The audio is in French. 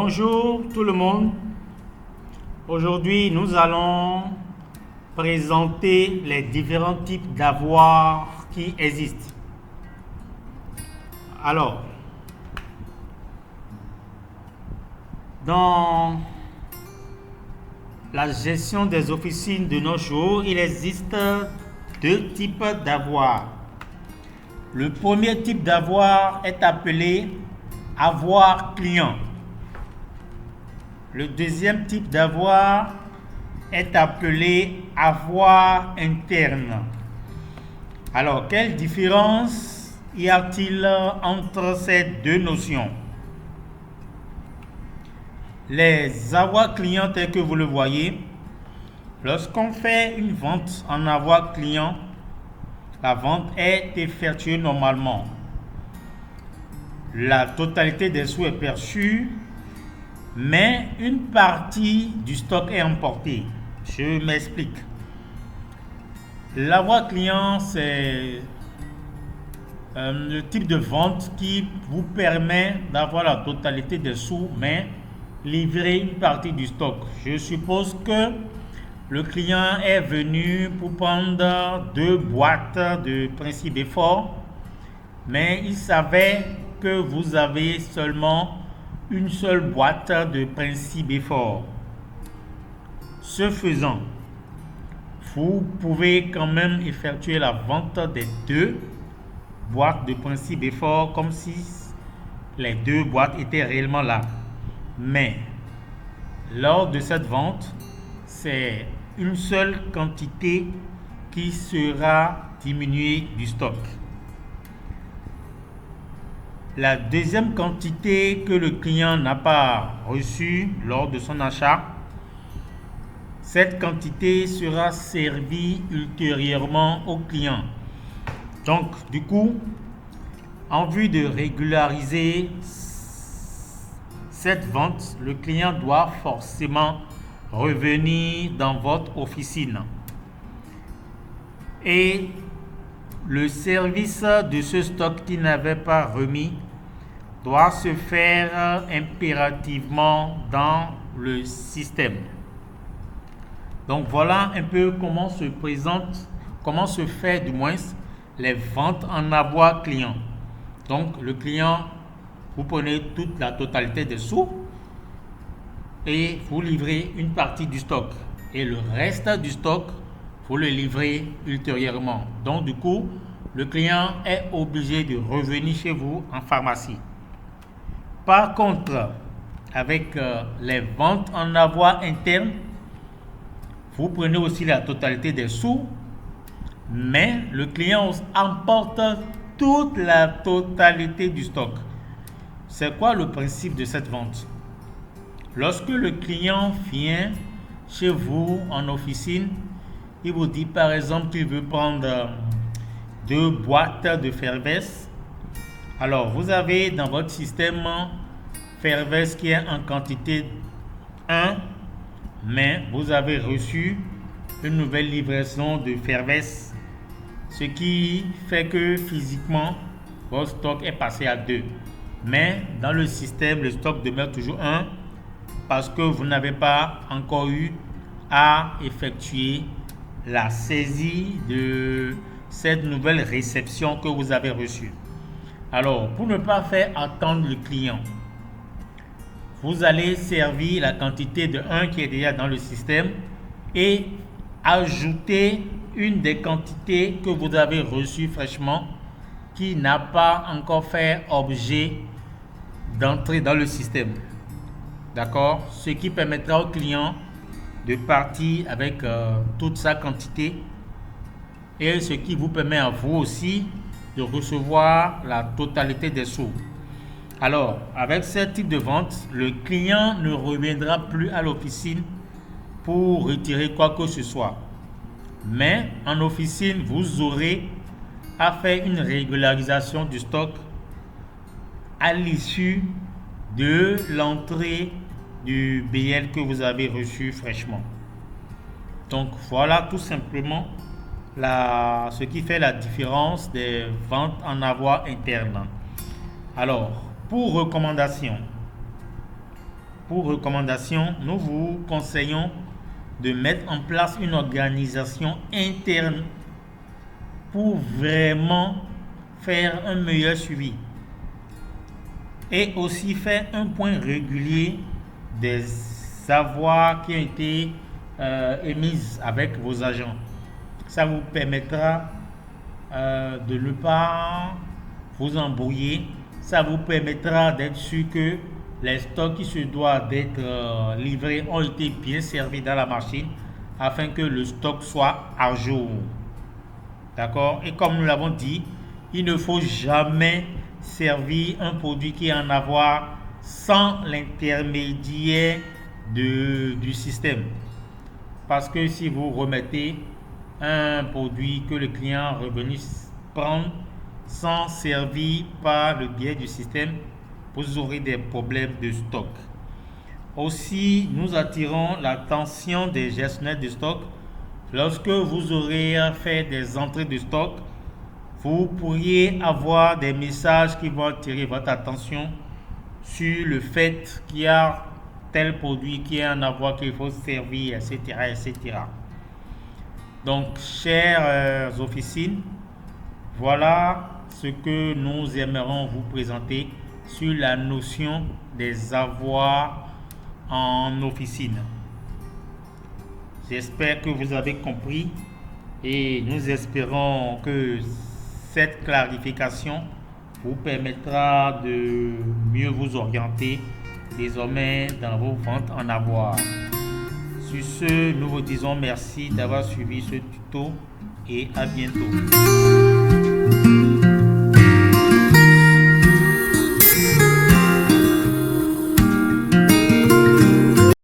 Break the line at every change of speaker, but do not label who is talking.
Bonjour tout le monde. Aujourd'hui, nous allons présenter les différents types d'avoirs qui existent. Alors, dans la gestion des officines de nos jours, il existe deux types d'avoirs. Le premier type d'avoir est appelé avoir client. Le deuxième type d'avoir est appelé avoir interne. Alors, quelle différence y a-t-il entre ces deux notions? Les avoirs clients tels que vous le voyez, lorsqu'on fait une vente en avoir client, la vente est effectuée normalement. La totalité des sous est perçue, mais une partie du stock est emportée. Je m'explique. L'avoir client, c'est le type de vente qui vous permet d'avoir la totalité des sous, mais livrer une partie du stock. Je suppose que le client est venu pour prendre 2 boîtes de Principe Effort, mais il savait que vous avez seulement une seule boîte de Principe Effort. Ce faisant, vous pouvez quand même effectuer la vente des 2 boîtes de Principe Effort comme si les 2 boîtes étaient réellement là. Mais lors de cette vente, c'est une seule quantité qui sera diminuée du stock. La deuxième quantité que le client n'a pas reçue lors de son achat, cette quantité sera servie ultérieurement au client. Donc, du coup, en vue de régulariser cette vente, le client doit forcément revenir dans votre officine. Et le service de ce stock qu'il n'avait pas remis doit se faire impérativement dans le système. Donc voilà un peu comment se présente, comment se fait du moins les ventes en avoir client. Donc le client, vous prenez toute la totalité des sous et vous livrez une partie du stock. Et le reste du stock, vous le livrez ultérieurement. Donc du coup, le client est obligé de revenir chez vous en pharmacie. Par contre, avec les ventes en avoir interne, vous prenez aussi la totalité des sous, mais le client emporte toute la totalité du stock. C'est quoi le principe de cette vente? Lorsque le client vient chez vous en officine, il vous dit par exemple qu'il veut prendre 2 boîtes de Fervès. Alors, vous avez dans votre système Fervès qui est en quantité 1, mais vous avez reçu une nouvelle livraison de Fervès, ce qui fait que physiquement, votre stock est passé à 2. Mais dans le système, le stock demeure toujours 1 parce que vous n'avez pas encore eu à effectuer la saisie de cette nouvelle réception que vous avez reçue. Alors, pour ne pas faire attendre le client, vous allez servir la quantité de 1 qui est déjà dans le système et ajouter une des quantités que vous avez reçues fraîchement qui n'a pas encore fait objet d'entrer dans le système. D'accord? Ce qui permettra au client de partir avec toute sa quantité et ce qui vous permet à vous aussi de recevoir la totalité des sous. Alors, avec ce type de vente, le client ne reviendra plus à l'officine pour retirer quoi que ce soit. Mais en officine, vous aurez à faire une régularisation du stock à l'issue de l'entrée du BL que vous avez reçu fraîchement. Donc voilà tout simplement ce qui fait la différence des ventes en avoir interne. Alors, pour recommandation, pour recommandation, nous vous conseillons de mettre en place une organisation interne pour vraiment faire un meilleur suivi et aussi faire un point régulier des avoirs qui ont été émis avec vos agents. Ça vous permettra de ne pas vous embrouiller. Ça vous permettra d'être sûr que les stocks qui se doivent d'être livrés ont été bien servis dans la machine afin que le stock soit à jour. D'accord? Et comme nous l'avons dit, il ne faut jamais servir un produit qui est en avoir sans l'intermédiaire du système. Parce que si vous remettez un produit que le client est revenu prendre sans servir par le biais du système, vous aurez des problèmes de stock. Aussi, nous attirons l'attention des gestionnaires de stock. Lorsque vous aurez fait des entrées de stock, vous pourriez avoir des messages qui vont attirer votre attention sur le fait qu'il y a tel produit qui est en avoir qu'il faut servir, etc., etc. Donc, chères officines, voilà ce que nous aimerons vous présenter sur la notion des avoirs en officine. J'espère que vous avez compris et nous espérons que cette clarification vous permettra de mieux vous orienter désormais dans vos ventes en avoirs. Sur ce, nous vous disons merci d'avoir suivi ce tuto et à bientôt.